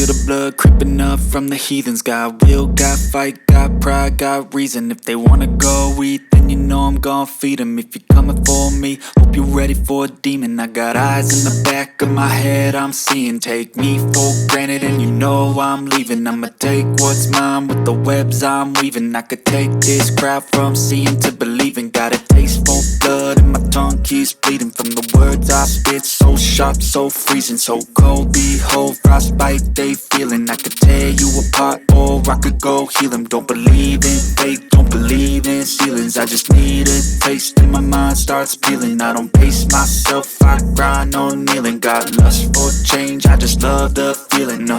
feel the blood creeping up from the heathens. Got will, got fight, got pride, got reason. If they wanna go eat, then you know I'm gon' feed them. If you're coming for me, hope you're ready for a demon. I got eyes in the back of my head, I'm seeing. Take me for granted and you know I'm leaving. I'ma take what's mine with the webs I'm weaving. I could take this crowd from seeing to believing. Got a taste for blood and my tongue keeps bleeding from the words I spit. So sharp, so freezing, so cold. Behold, frostbite they feeling. I could tear you apart or I could go heal them. Don't believe in fate, don't believe in ceilings. I just need a taste and my mind starts peeling. I don't pace myself, I grind on kneeling. Got lust for change, I just love the feeling.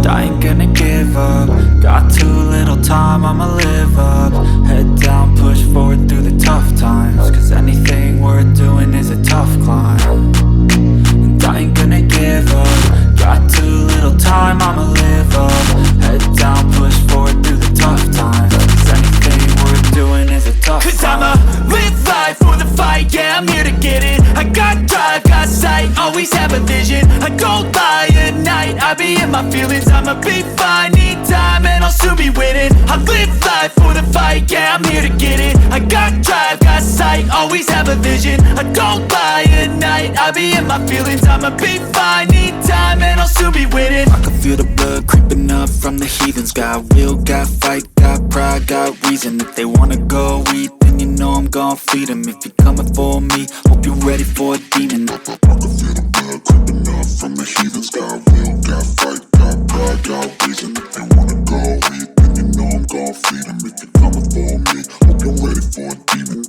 I ain't gonna give up. Got too little time, I'ma live up. Head down, push forward through the tough times. Cause anything worth doing is a tough climb. And I ain't gonna give up. Got too little time, I'ma live up. Head down, push forward through the tough times. Cause anything worth doing is a tough climb. Cause I'ma live life for the fight, yeah, I'm here to get it. I got drive, got sight, always have a vision. I don't lie at night, I be in my feelings. I'ma be fine, need time and I'll soon be winning. I live life for the fight, yeah, I'm here to get it. I got drive, got sight, always have a vision. I don't lie at night, I be in my feelings. I'ma be fine, need time and I'll soon be winning. I can feel the blood creeping up from the heathens. Got will, got fight, got pride, got reason. If they wanna go eat, then you know I'm gon' feed them. If you're coming for me, hope you're ready for a demon. I can feel the blood creeping up from the heathens. Got will, got fight, got pride, got reason. If they wanna go eat, then you know I'm gon' feed them. If you're coming for me, hope you're ready for a demon.